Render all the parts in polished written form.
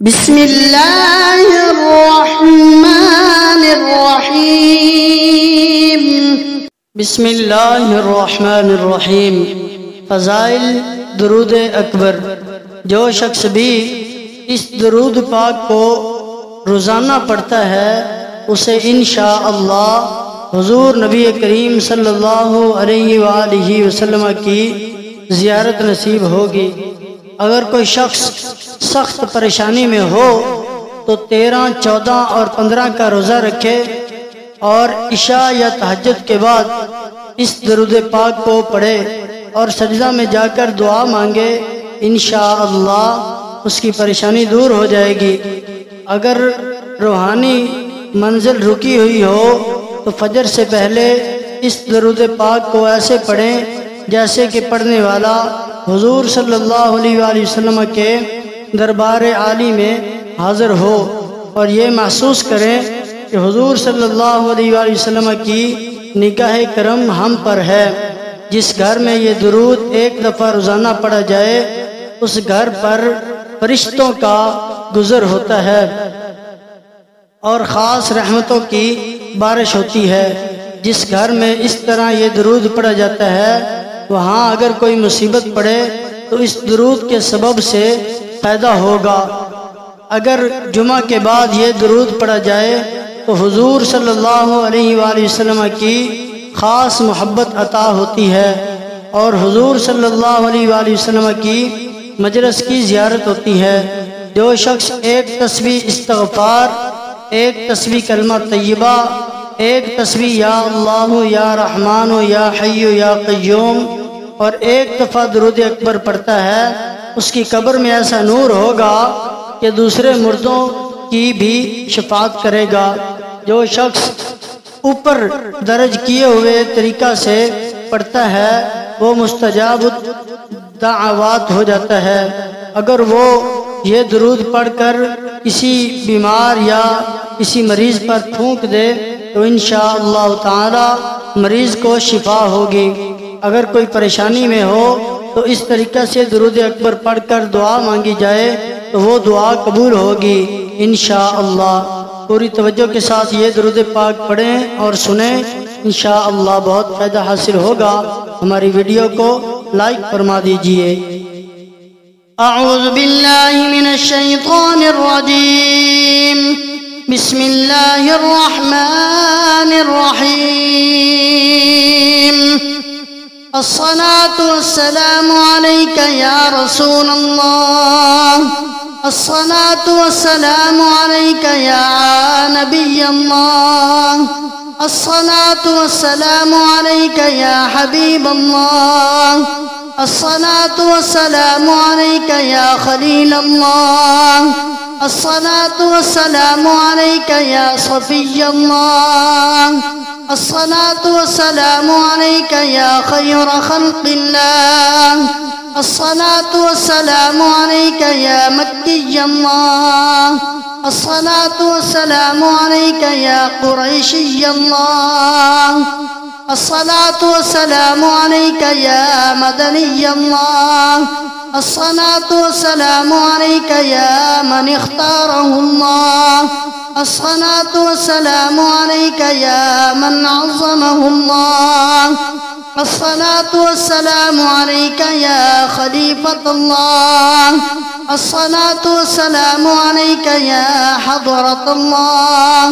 بسم اللہ الرحمن الرحیم۔ بسم اللہ الرحمن الرحیم۔ فضائل درود اکبر۔ جو شخص بھی اس درود پاک کو روزانہ پڑھتا ہے اسے انشاءاللہ حضور نبی کریم صلی اللہ علیہ وآلہ وسلم کی زیارت نصیب ہوگی۔ اگر کوئی شخص سخت پریشانی میں ہو تو 13، 14 اور 15 کا روزہ رکھے اور عشاء یا تہجد کے بعد اس درود پاک کو پڑھے اور سجدہ میں جا کر دعا مانگے، انشاءاللہ اس کی پریشانی دور ہو جائے گی۔ اگر روحانی منزل رکی ہوئی ہو تو فجر سے پہلے اس درود پاک کو ایسے پڑھیں جیسے کہ پڑھنے والا حضور صلی اللہ علیہ وآلہ وسلم کے دربار عالی میں حاضر ہو، اور یہ محسوس کریں کہ حضور صلی اللہ علیہ وآلہ وسلم کی نگاہ کرم ہم پر ہے۔ جس گھر میں یہ درود ایک دفعہ روزانہ پڑھا جائے اس گھر پر فرشتوں کا گزر ہوتا ہے اور خاص رحمتوں کی بارش ہوتی ہے۔ جس گھر میں اس طرح یہ درود پڑھا جاتا ہے وہاں اگر کوئی مصیبت پڑے تو اس درود کے سبب سے پیدا ہوگا۔ اگر جمعہ کے بعد یہ درود پڑھا جائے تو حضور صلی اللہ علیہ وآلہ وسلم کی خاص محبت عطا ہوتی ہے اور حضور صلی اللہ علیہ وآلہ وسلم کی مجلس کی زیارت ہوتی ہے۔ جو شخص ایک تسبیح استغفار، ایک تسبیح کلمہ طیبہ، ایک تسبیح یا اللہ یا رحمان یا حی یا قیوم اور ایک دفعہ درود اکبر پڑھتا ہے اس کی قبر میں ایسا نور ہوگا کہ دوسرے مردوں کی بھی شفاعت کرے گا۔ جو شخص اوپر درج کیے ہوئے طریقہ سے پڑھتا ہے وہ مستجاب الدعوات ہو جاتا ہے۔ اگر وہ یہ درود پڑھ کر کسی بیمار یا کسی مریض پر پھونک دے تو انشاءاللہ تعالی مریض کو شفا ہوگی۔ اگر کوئی پریشانی میں ہو تو اس طریقہ سے درود اکبر پڑھ کر دعا مانگی جائے تو وہ دعا قبول ہوگی انشاءاللہ۔ پوری توجہ کے ساتھ یہ درود پاک پڑھیں اور سنیں، انشاءاللہ بہت فائدہ حاصل ہوگا۔ ہماری ویڈیو کو لائک فرما دیجئے۔ اعوذ باللہ من الشیطان الرجیم، بسم اللہ الرحمن الرحیم۔ الصلاة والسلام عليك يا رسول الله، الصلاة والسلام عليك يا نبي الله، الصلاة والسلام عليك يا حبيب الله، الصلاة والسلام عليك يا خليل الله، الصلاة والسلام عليك يا صفي الله، الصلاة والسلام عليك يا خير خلق الله، الصلاة والسلام عليك يا مكي الله، الصلاة والسلام عليك يا قريشي الله، الصلاة والسلام عليك يا مدني الله، الصلاة والسلام عليك يا من اختاره الله، الصلاة والسلام عليك يا من عظمه الله، الصلاة والسلام عليك يا خليفة الله، الصلاة والسلام عليك يا حضرة الله،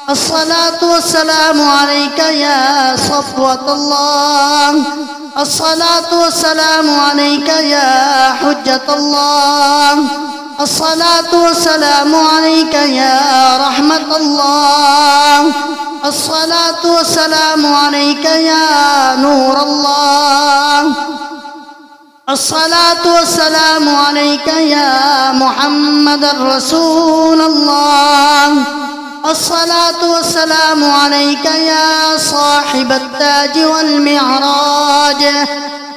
الصلاة والسلام عليك يا صفوة الله، الصلاة والسلام عليك يا حجة الله، الصلاة والسلام عليك يا رحمة الله، الصلاة والسلام عليك يا نور الله، الصلاة والسلام عليك يا محمد رسول الله، الصلاة والسلام عليك يا صاحب التاج والمعراج،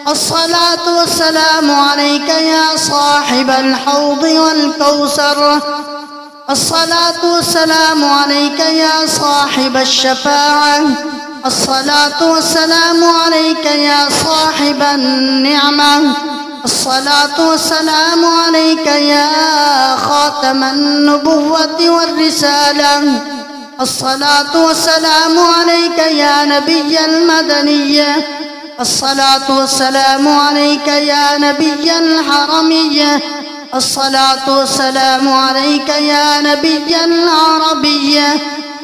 الصلاة والسلام عليك يا صاحب الحوض والكوثر، الصلاة والسلام عليك يا صاحب الشفاعة، الصلاة والسلام عليك يا صاحب النعمة، الصلاة والسلام عليك يا خاتم النبوة والرسالة. الصلاة والسلام عليك يا نبي المدنية. الصلاة والسلام عليك يا نبي الحرمية. الصلاة والسلام عليك يا نبي العربية.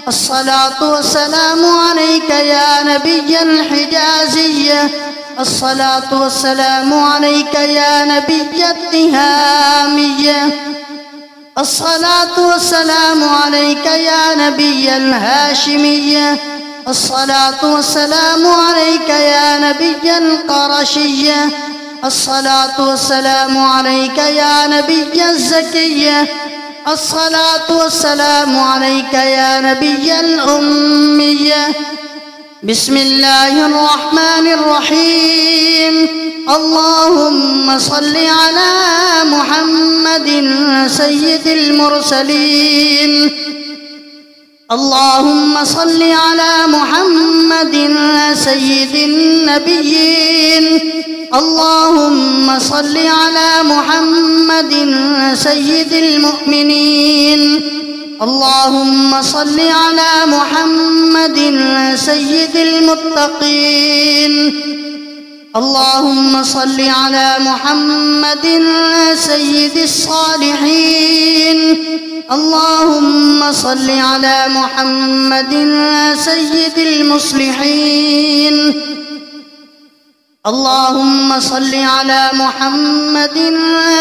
الصلاة والسلام عليك يا نبي الحجازية. الصلاة والسلام عليك يا نبي التهامية. الصلاة والسلام عليك يا نبي الهاشمية. الصلاة والسلام عليك يا نبي القرشية. الصلاة والسلام عليك يا نبي الزكية. الصلاة والسلام عليك يا نبي الأمية. بسم الله الرحمن الرحيم. اللهم صل على محمد سيد المرسلين. اللهم صل على محمد سيد النبيين. اللهم صل على محمد سيد المؤمنين. اللهم صل على محمد سيد المتقين. اللهم صل على محمد سيد الصالحين. اللهم صل على محمد سيد المصلحين. اللهم صل على محمد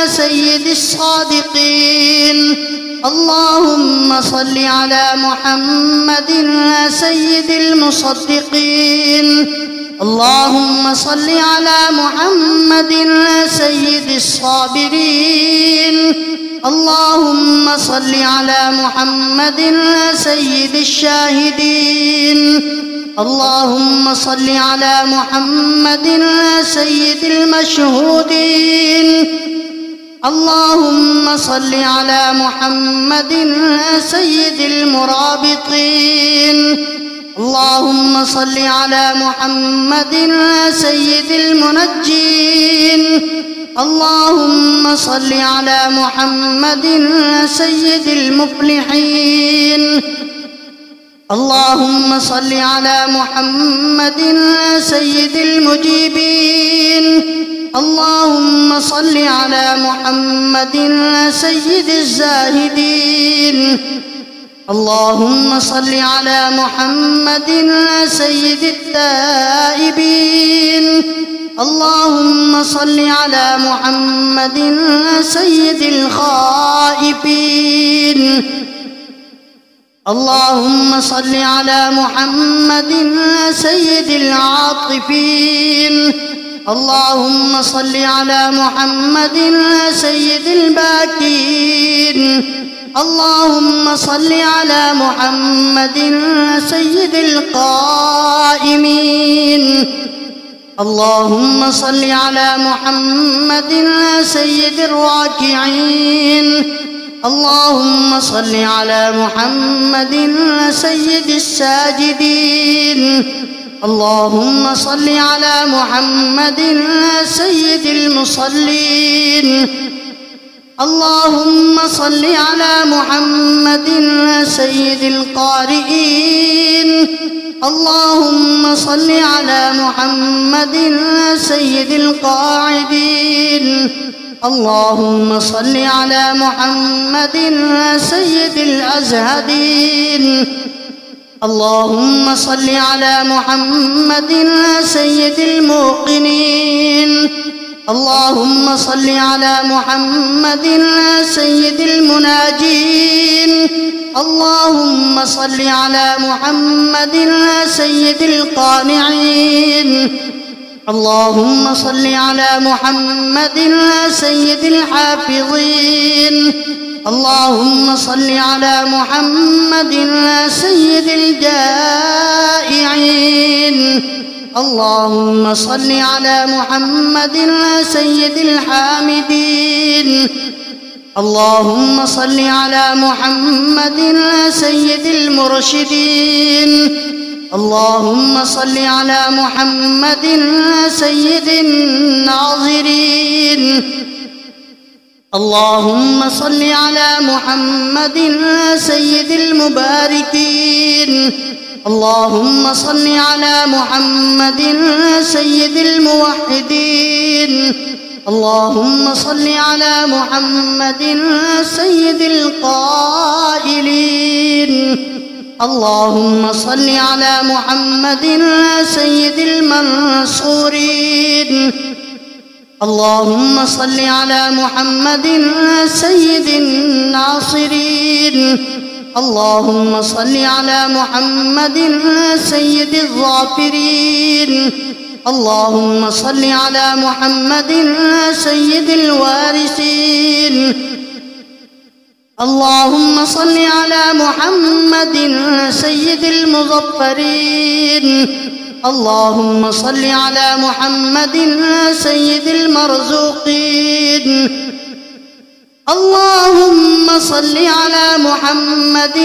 سيد الصادقين. اللهم صل على محمد سيد المصدقين. اللهم صل على محمد سيد الصابرين. اللهم صل على محمد سيد الشاهدين. اللهم صل على محمد سيد المشهودين. اللهم صل على محمد سيد المرابطين. اللهم صل على محمد سيد المنجين. اللهم صل على محمد سيد المفلحين. اللهم صل على محمد سيد المجيبين. اللهم صل على محمد سيد الزاهدين. اللهم صل على محمد سيد التائبين. اللهم صل على محمد سيد الخائفين. اللهم صل على محمد سيد العاطفين. اللهم صل على محمد سيد الباكين. اللهم صل على محمد سيد القائمين. اللهم صل على محمد سيد الراكعين. اللهم صل على محمد سيد الساجدين. اللهم صل على محمد سيد المصلين. اللهم صل على محمد سيد القارئين. اللهم صل على محمد سيد القاعدين. اللهم صل على محمد سيد الأزهدين. اللهم صل على محمد سيد الموقنين. اللهم صل على محمد سيد المناجين. اللهم صل على محمد سيد القانعين. اللهم صل على محمد سيد الحافظين. اللهم صل على محمد سيد الجائعين. اللهم صل على محمد سيد الحامدين. اللهم صل على محمد سيد المرشدين. اللهم صل على محمد سيد الناظرين. اللهم صل على محمد سيد المباركين. اللهم صل على محمد سيد الموحدين. اللهم صل على محمد سيد القائلين. اللهم صل على محمد سيد المنصورين. اللهم صل على محمد سيد الناصرين. اللهم صل على محمد سيد الظافرين. اللهم صل على محمد سيد الوارثين. اللهم صل على محمد سيد المظفرين. اللهم صل على محمد سيد المرزوقين. اللهم صل على محمد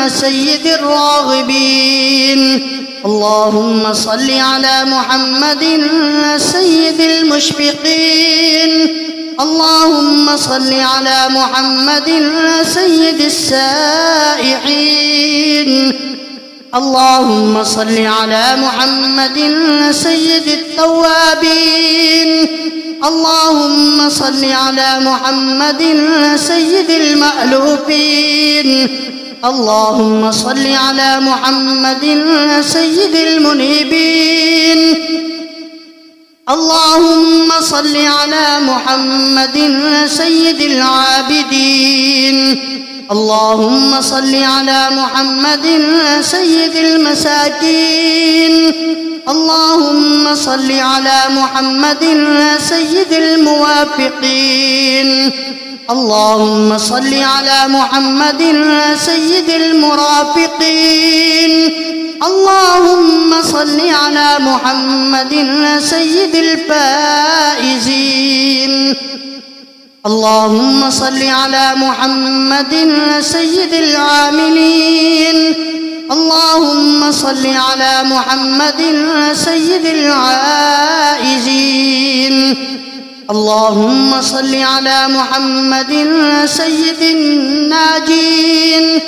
سيد الراغبين. اللهم صل على محمد سيد المشفقين. اللهم صل على محمد سيد السائحين. اللهم صل على محمد سيد التوابين. اللهم صل على محمد سيد المألوفين. اللهم صل على محمد سيد المنيبين. اللهم صل على محمد سيد العابدين. اللهم صل على محمد سيد المساكين. اللهم صل على محمد سيد الموافقين. اللهم صل على محمد سيد المرافقين. اللهم صل على محمد سيد الفائزين. اللهم صل على محمد سيد العاملين. اللهم صل على محمد سيد العائزين. اللهم صل على محمد سيد الناجين.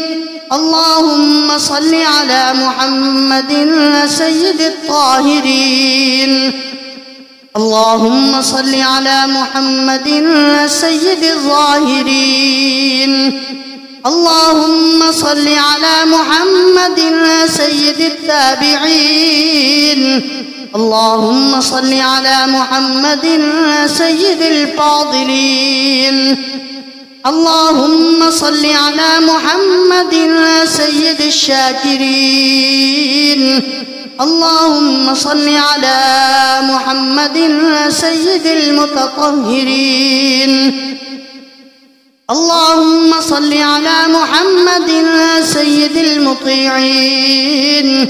اللهم صل على محمد سيد الطاهرين. اللهم صل على محمد سيد الظاهرين. اللهم صل على محمد سيد التابعين. اللهم صل على محمد سيد الفاضلين. اللهم صل على محمد سيد الشاكرين. اللهم صل على محمد سيد المتطهرين. اللهم صل على محمد سيد المطيعين.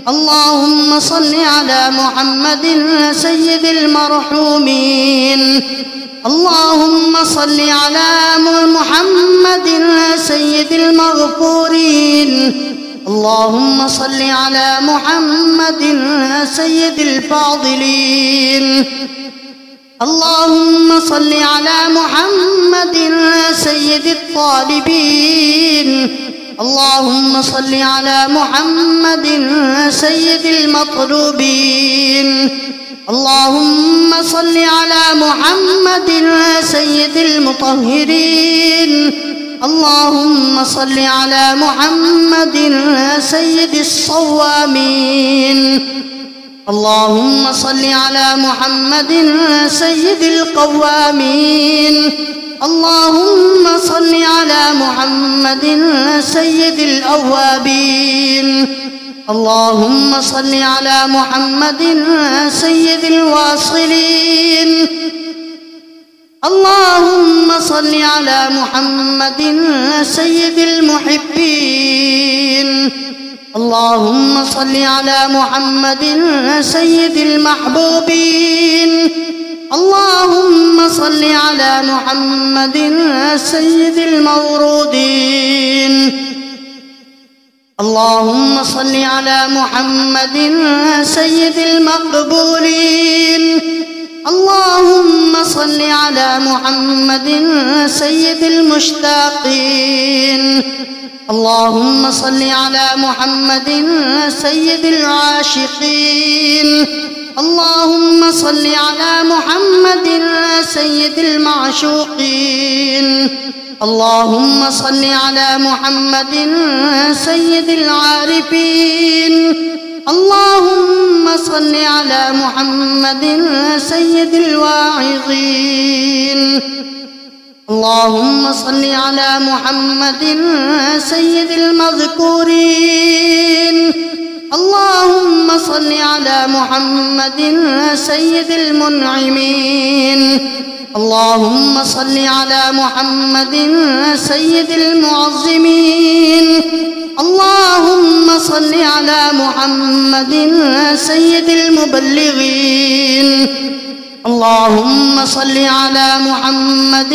اللهم صل على محمد سيد المرحومين. اللهم صل على محمد سيد المغفورين. اللهم صل على محمد سيد الفاضلين. اللهم صل على محمد سيد الطالبين. اللهم صل على محمد سيد المطلوبين. اللهم صل على محمد سيد المطهرين. اللهم صل على محمد سيد الصوامين. اللهم صل على محمد سيد القوامين. اللهم صل على محمد سيد الأوابين. اللهم صل على محمد سيد الواصلين. اللهم صل على محمد سيد المحبين. اللهم صل على محمد سيد المحبوبين. اللهم صل على محمد سيد المورودين. اللهم صل على محمد سيد المقبولين. اللهم صل على محمد سيد المشتاقين. اللهم صل على محمد سيد العاشقين. اللهم صل على محمد سيد المعشوقين. اللهم صل على محمد سيد العارفين. اللهم صل على محمد سيد الواعظين. اللهم صل على محمد سيد المذكورين. اللهم صل على محمد سيد المنعمين. اللهم صل على محمد سيد المعظمين. اللهم صل على محمد سيد المبلغين. اللهم صل على محمد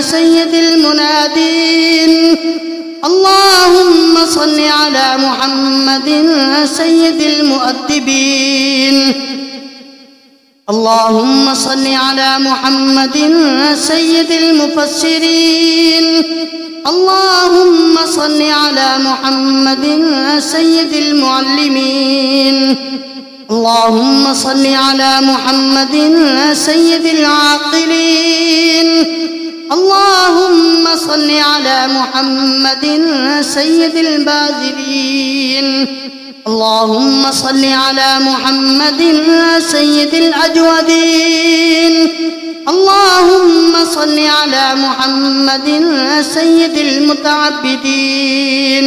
سيد المنادين. اللهم صل على محمد سيد المؤدبين. اللهم صل على محمد سيد المفسرين. اللهم صل على محمد سيد المعلمين. اللهم صل على محمد سيد العاقلين. اللهم صل على محمد سيد الباذلين. اللهم صل على محمد سيد الأجودين. اللهم صل على محمد سيد المتعبدين.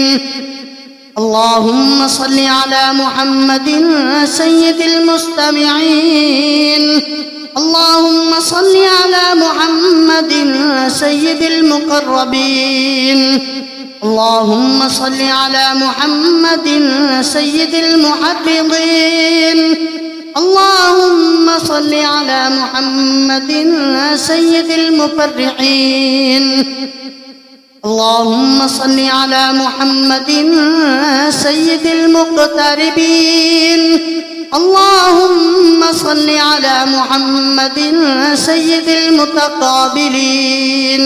اللهم صل على محمد سيد المستمعين. اللهم صل على محمد سيد المقربين. اللهم صل على محمد سيد المحفظين. اللهم صل على محمد سيد المفرحين. اللهم صل على محمد سيد المقتربين. اللهم صل على محمد سيد المتقابلين.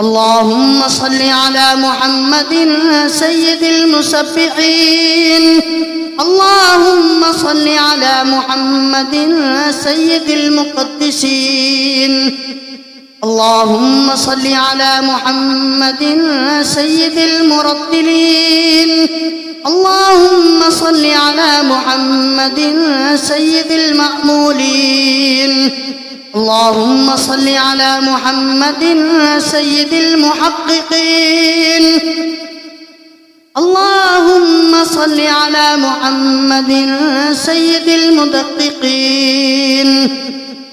اللهم صل على محمد سيد المسبحين. اللهم صل على محمد سيد المقدسين. اللهم صل على محمد سيد المرتلين. اللهم صل على محمد سيد المأمولين. اللهم صل على محمد سيد المحققين. اللهم صل على محمد سيد المدققين.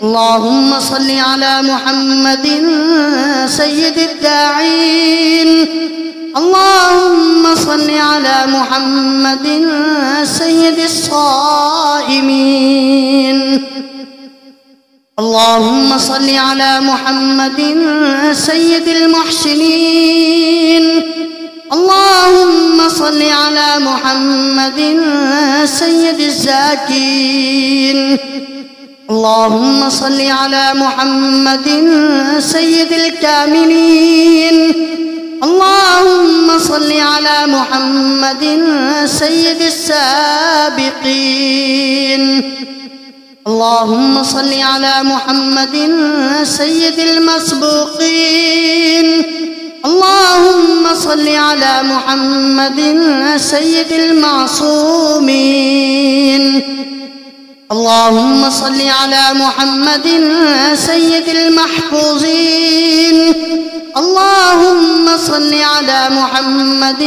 اللهم صل على محمد سيد الداعين. اللهم صل على محمد سيد الصائمين. اللهم صل على محمد سيد المحسنين. اللهم صل على محمد سيد الزاكين. اللهم صل على محمد سيد الكاملين. اللهم صل على محمد سيد السابقين. اللهم صل على محمد سيد المسبوقين. اللهم صل على محمد سيد المعصومين. اللهم صل على محمد سيد المحفوظين. اللهم صل على محمد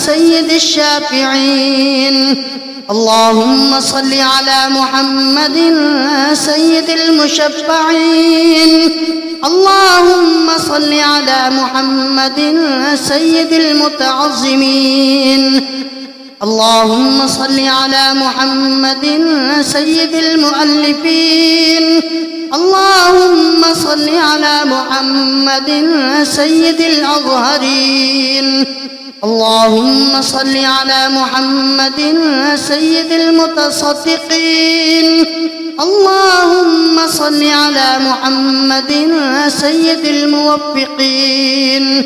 سيد الشافعين. اللهم صل على محمد سيد المشفعين. اللهم صل على محمد سيد المتعظمين. اللهم صل على محمد سيد المؤلفين. اللهم صل على محمد سيد الأظهرين. اللهم صل على محمد سيد المتصدقين. اللهم صل على محمد سيد الموفقين.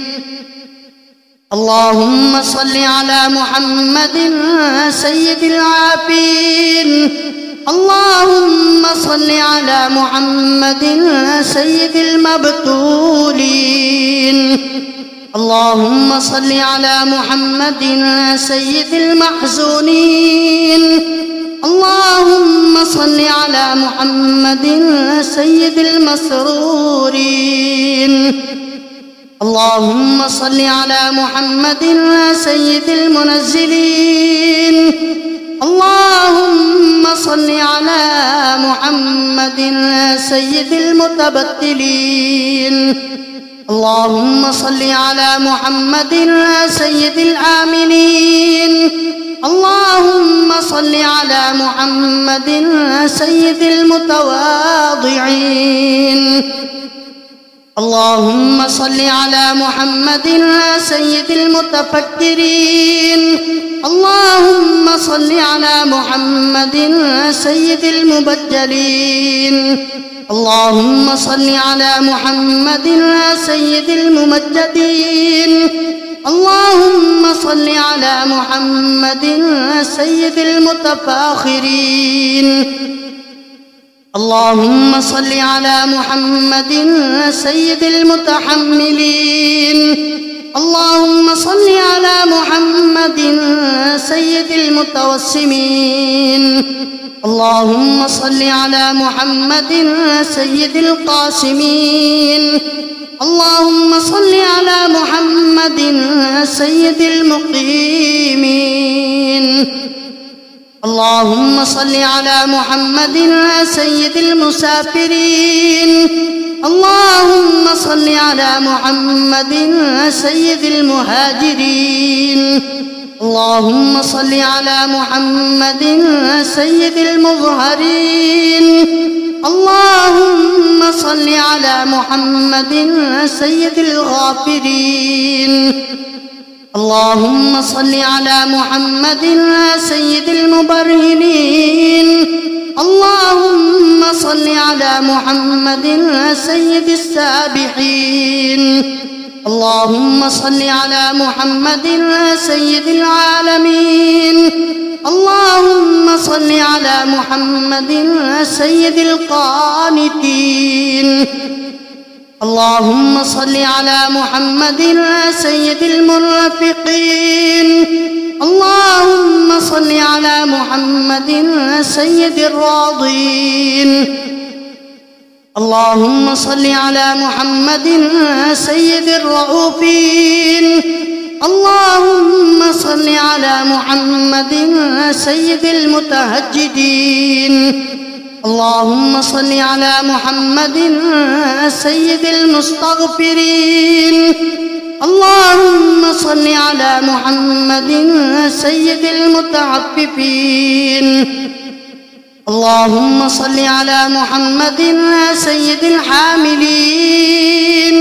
اللهم صل على محمد سيد العافين. اللهم صل على محمد سيد المبتولين. اللهم صل على محمد سيد المحزونين. اللهم صل على محمد سيد المسرورين. اللهم صل على محمد سيد المنزلين. اللهم صل على محمد سيد المتبتلين. اللهم صل على محمد سيد الآمنين. اللهم صل على محمد سيد المتواضعين. اللهم صل على محمد سيد المتفكرين. اللهم صل على محمد سيد المبجلين. اللهم صل على محمد سيد الممجدين. اللهم صل على محمد سيد المتفاخرين. اللهم صل على محمد سيد المتحملين. اللهم صل على محمد سيد المتوسمين. اللهم صل على محمد سيد القاسمين. اللهم صل على محمد سيد المقيمين. اللهم صل على محمد سيد المسافرين. اللهم صل على محمد سيد المهاجرين. اللهم صل على محمد سيد المظهرين. اللهم صل على محمد سيد الغافرين. اللهم صل على محمد سيد المبرهنين. اللهم صل على محمد سيد السابحين. اللهم صل على محمد سيد العالمين. اللهم صل على محمد سيد القانتين. اللهم صل على محمد سيد المرفقين. اللهم صل على محمد سيد الراضين. اللهم صل على محمد سيد الرؤوفين. اللهم صل على محمد سيد المتهجدين. اللهم صل على محمد سيد المستغفرين. اللهم صل على محمد سيد المتعففين. اللهم صل على محمد سيد الحاملين.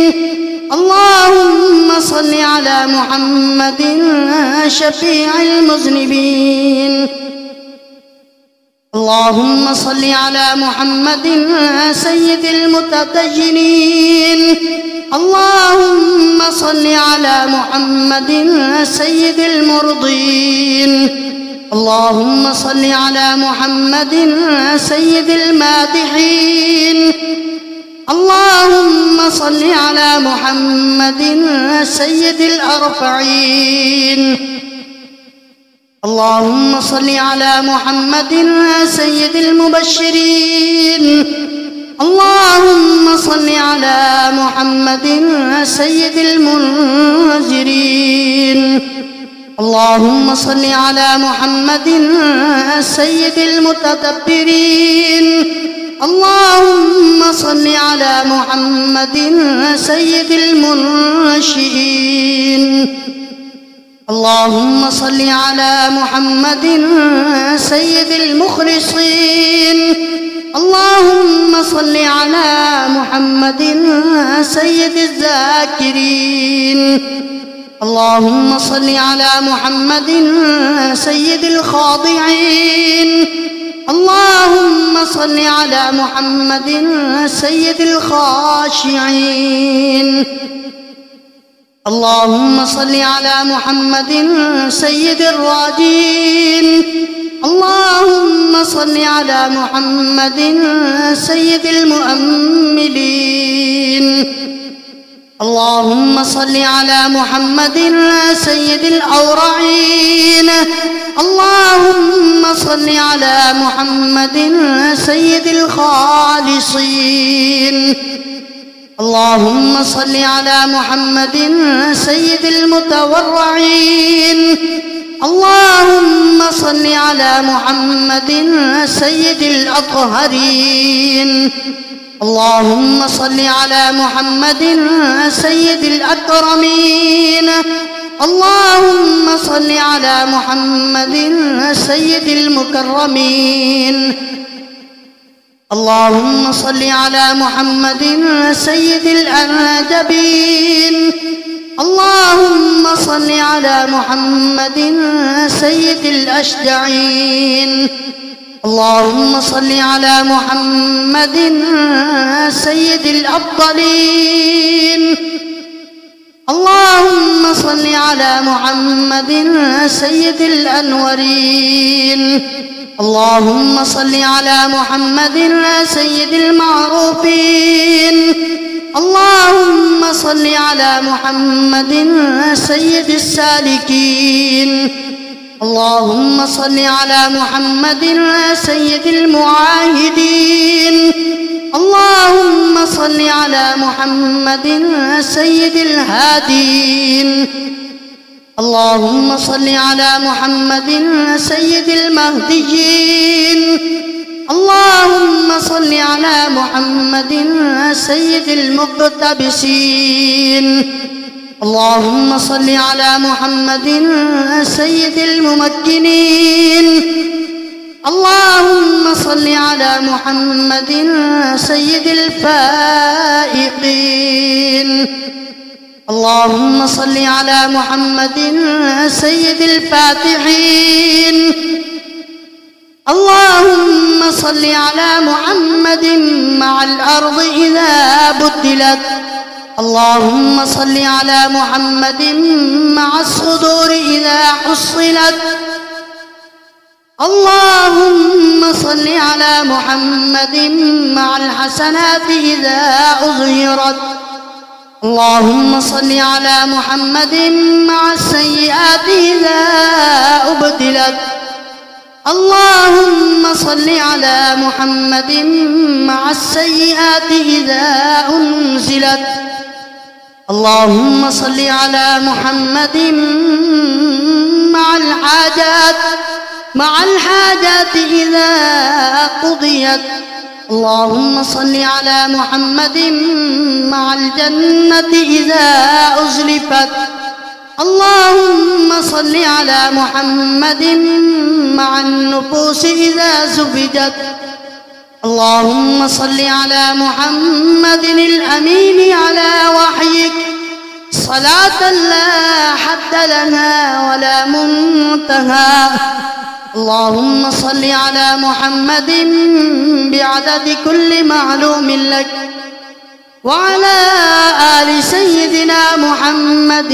اللهم صل على محمد شفيع المذنبين. اللهم صل على محمد سيد المتدينين. اللهم صل على محمد سيد المرضين. اللهم صل على محمد سيد المادحين. اللهم صل على محمد سيد الأرفعين. اللهم صل على محمد سيد المبشرين. اللهم صل على محمد سيد المنذرين. اللهم صل على محمد سيد المتدبرين. اللهم صل على محمد سيد المنشئين. اللهم صل على محمد سيد المخلصين. اللهم صل على محمد سيد الذاكرين. اللهم صل على محمد سيد الخاضعين. اللهم صل على محمد سيد الخاشعين. اللهم صل على محمد سيد الراجين. اللهم صل على محمد سيد المؤملين. اللهم صل على محمد سيد الأورعين. اللهم صل على محمد سيد الخالصين. اللهم صل على محمد سيد المتورعين. اللهم صل على محمد سيد الأطهرين. اللهم صل على محمد سيد الأكرمين. اللهم صل على محمد سيد المكرمين. اللهم صل على محمد سيد الأنجبين. اللهم صل على محمد سيد الأشجعين. اللهم صل على محمد سيد الأفضلين. اللهم صل على محمد سيد الأنورين. اللهم صل على محمد سيد المعروفين. اللهم صل على محمد سيد السالكين. اللهم صل على محمد سيد المعاهدين. اللهم صل على محمد سيد الهادين. اللهم صل على محمد سيد المهديين. اللهم صل على محمد سيد المقتبسين. اللهم صل على محمد سيد الممكنين. اللهم صل على محمد سيد الفائقين. اللهم صل على محمد سيد الفاتحين. اللهم صل على محمد مع الأرض إذا بدلت. اللهم صل على محمد مع الصدور إذا حصلت. اللهم صل على محمد مع الحسنات إذا أظهرت. اللهم صل على محمد مع السيئات إذا أبدلت. اللهم صل على محمد مع السيئات إذا أنزلت. اللهم صل على محمد مع الحاجات إذا قضيت. اللهم صل على محمد مع الجنة إذا أزلفت. اللهم صل على محمد مع النفوس إذا زوجت. اللهم صل على محمد الأمين على وحيك صلاة لا حد لها ولا منتهى. اللهم صل على محمد بعدد كل معلوم لك وعلى آل سيدنا محمد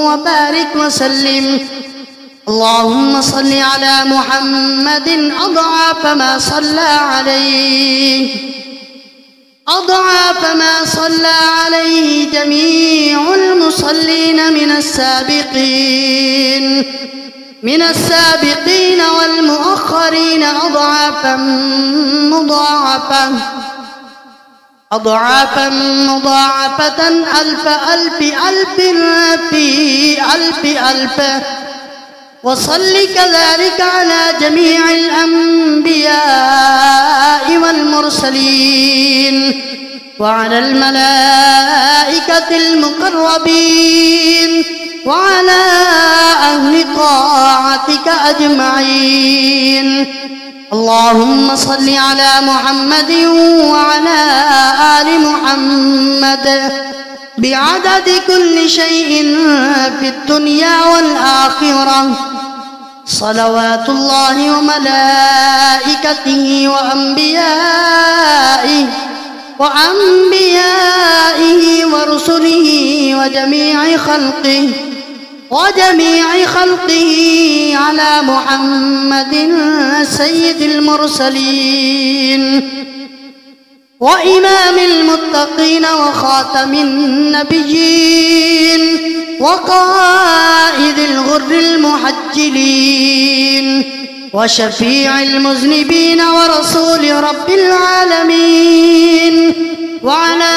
وبارك وسلم. اللهم صل على محمد أضعاف ما صلى عليه جميع المصلين من السابقين والمؤخرين أضعافا مضاعفة ألف ألف ألف في ألف ألف. وصل كذلك على جميع الأنبياء والمرسلين وعلى الملائكة المقربين وعلى أهل طاعتك أجمعين. اللهم صل على محمد وعلى آل محمد بعدد كل شيء في الدنيا والآخرة، صلوات الله وملائكته وأنبيائه ورسله وجميع خلقه على محمد سيد المرسلين وإمام المتقين وخاتم النبيين وقائد الغر المحجلين وشفيع المذنبين ورسول رب العالمين، وعلى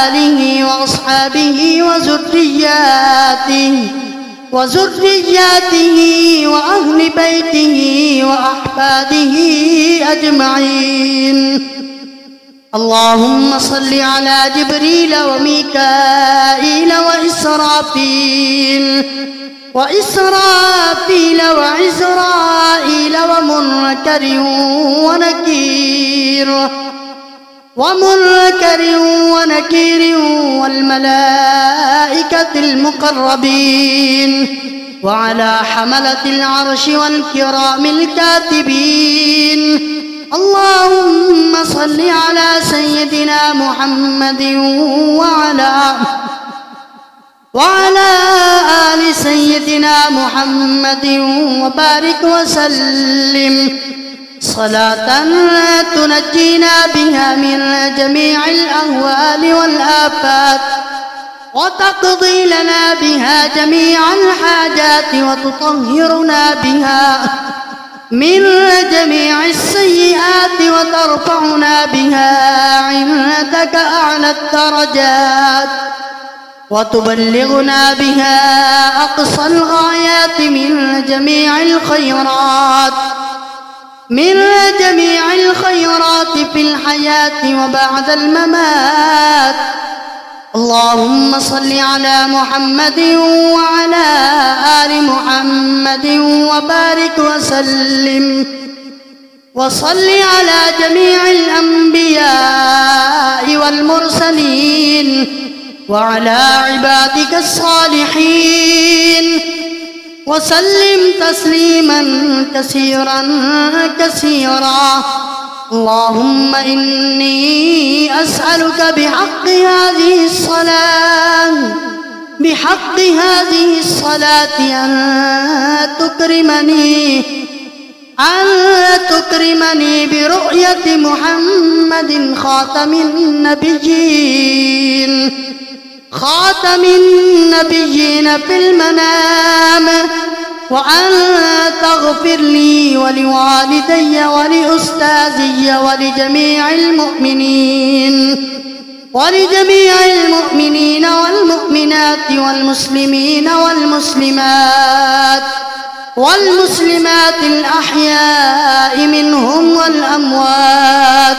آله وأصحابه وذرياته وأهل بيته وأحفاده أجمعين. اللهم صل على جبريل وميكائيل وإسرافيل وعزرائيل ومنكر ونكير والملائكة المقربين، وعلى حملة العرش والكرام الكاتبين. اللهم صل على سيدنا محمد وعلى آل سيدنا محمد وبارك وسلم صلاة تنجينا بها من جميع الأهوال والآفات، وتقضي لنا بها جميع الحاجات، وتطهرنا بها من جميع السيئات، وترفعنا بها عندك أعلى الدرجات، وتبلغنا بها أقصى الغايات من جميع الخيرات في الحياة وبعد الممات. اللهم صل على محمد وعلى آل محمد وبارك وسلم، وصل على جميع الأنبياء والمرسلين وعلى عبادك الصالحين، وسلم تسليما كثيرا. اللهم إني أسألك بحق هذه الصلاة أن تكرمني برؤية محمد خاتم النبيين في المنام، وأن تغفر لي ولوالدي ولأستاذي ولجميع المؤمنين والمؤمنات والمسلمات الأحياء منهم والأموات،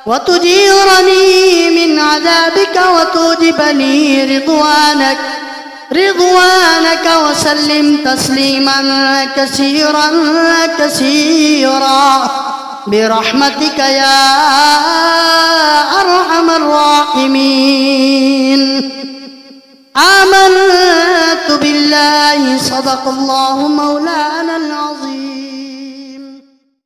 وتجيرني من عذابك وتوجب لي رضوانك وسلم تسليما كثيرا برحمتك يا أرحم الراحمين. آمنت بالله، صدق الله مولانا